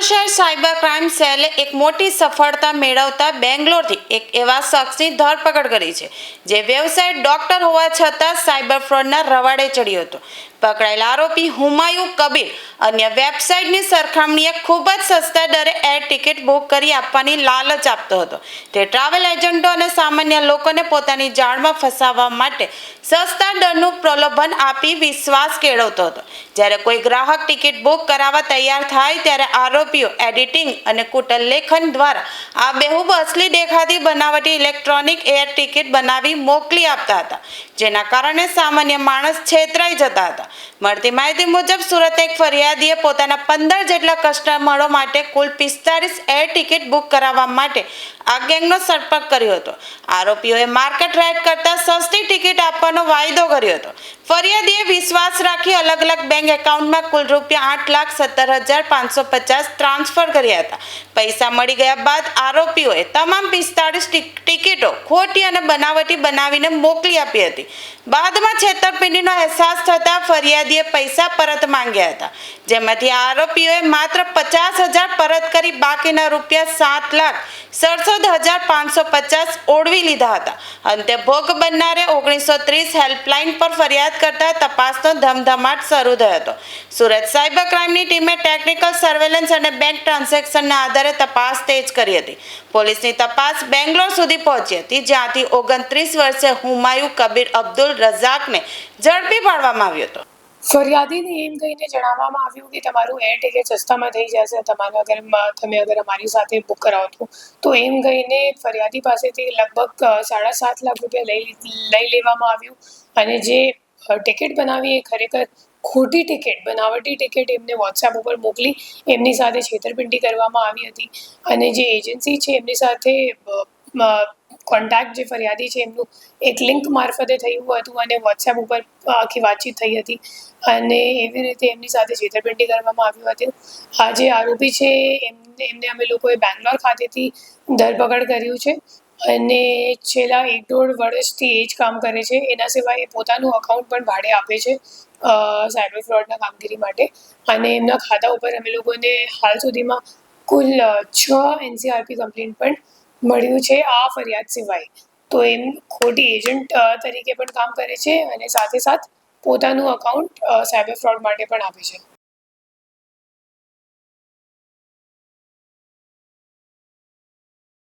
શહેર cyber crime સેલે એક મોટી સફળતા મેળવતા બેંગ્લોરથી એક એવા શખ્સની ધરપકડ કરી છે જે વ્યવસાય ડોક્ટર હોવા છતાં સાયબર ફ્રોડના રવાડે ચડ્યો હતો. પકડાયેલ આરોપી હુમાયુ કબીર અન્ય વેબસાઇટની સરખામણીએ ખૂબ જ સસ્તા દરે એર ટિકિટ બુક કરી આપવાની લાલચ આપતો હતો. તે ટ્રાવેલ એજન્ટો અને સામાન્ય લોકોને પોતાની જાળમાં ફસાવવા માટે સસ્તા દરનું પ્રલોભન આપી વિશ્વાસ કેળવતો હતો. જ્યારે કોઈ ગ્રાહક ટિકિટ બુક કરાવવા તૈયાર થાય ત્યારે આરોપીઓ એડિટિંગ અને કુટલ લેખન દ્વારા આબેહૂબ અસલી દેખાતી બનાવટી ઇલેક્ટ્રોનિક એર ટિકિટ બનાવી મોકલી આપતા હતા, જેના કારણે સામાન્ય માણસ છેતરાઈ જતા હતા. મળતી માહિતી મુજબ સુરત એક ફરિયાદીએ પોતાના 15 જેટલા કસ્ટમરો માટે કુલ 45 એર ટિકિટ બુક કરાવવા માટે આ ગેંગનો સંપર્ક કર્યો હતો. આરોપીઓએ માર્કેટ રેટ કરતાં સસ્તી ટિકિટ આપવાનો વાયદો કર્યો હતો. ફરિયાદીએ વિશ્વાસ રાખી અલગ અલગ બેંક એકાઉન્ટમાં કુલ ₹8,17,550 ટ્રાન્સફર કર્યા હતા. પૈસા મળી ગયા બાદ આરોપીઓએ તમામ 45 ટિકિટો ખોટી અને બનાવટી બનાવીને મોકલી આપી હતી. બાદમાં છેતરપિંડીનો અહેસાસ થતાં ફરિયાદીએ પૈસા પરત માંગ્યા હતા, જેમાંથી આરોપીઓએ માત્ર 50,000 પરત કરી બાકીના ₹7,67,550 ઓળવી લીધા હતા. અંતે ભોગ બનનારે 1930 હેલ્પલાઇન પર ફરિયાદ કરતા તપાસનો ધમધમાટ શરૂ થયો હતો. સુરત સાયબર ક્રાઇમની ટીમે ટેકનિકલ સર્વેલન્સ અને બેંક ટ્રાન્ઝેક્શનના આધારે તપાસ તેજ કરી હતી. પોલીસની તપાસ બેંગ્લોર સુધી પહોંચી હતી, જ્યાંથી 29 વર્ષીય હુમાયુ કબીર અબ્દુલ રઝાકને ઝડપી પાડવામાં આવ્યો હતો. ફરિયાદીને એમ કહીને જણાવવામાં આવ્યું કે તમારું એર ટિકિટ સસ્તામાં થઈ જશે, તમે અગર અમારી સાથે બુક કરાવો તો એમ કહીને ફરિયાદી પાસેથી લગભગ 7.5 લાખ રૂપિયા લઈ લેવામાં આવ્યું. અને જે ટિકિટ બનાવી એ ખરેખર ખોટી ટિકિટ, બનાવટી ટિકિટ એમને વોટ્સએપ ઉપર મોકલી એમની સાથે છેતરપિંડી કરવામાં આવી હતી. અને જે એજન્સી છે એમની સાથે કોન્ટેક્ટ જે ફરિયાદી છે એમનું એક લિંક મારફતે થયું હતું અને વોટ્સએપ ઉપર આખી વાતચીત થઈ હતી અને એવી રીતે એમની સાથે છેતરપિંડી કરવામાં આવ્યું હતું. આ જે આરોપી છે એમને અમે લોકોએ બેંગ્લોર ખાતેથી ધરપકડ કર્યું છે અને છેલ્લા 1-1.5 વર્ષથી એ જ કામ કરે છે. એના સિવાય એ પોતાનું અકાઉન્ટ પણ ભાડે આપે છે સાયબર ફ્રોડના કામગીરી માટે. અને એમના ખાતા ઉપર અમે લોકોને હાલ સુધીમાં કુલ 6 NCRP કમ્પ્લેન્ટ પણ મળ્યું છે આ ફરિયાદ સિવાય. તો એમ ખોટી એજન્ટ તરીકે પણ કામ કરે છે અને સાથે પોતાનું અકાઉન્ટ સાયબર ફ્રોડ માટે પણ આપે છે.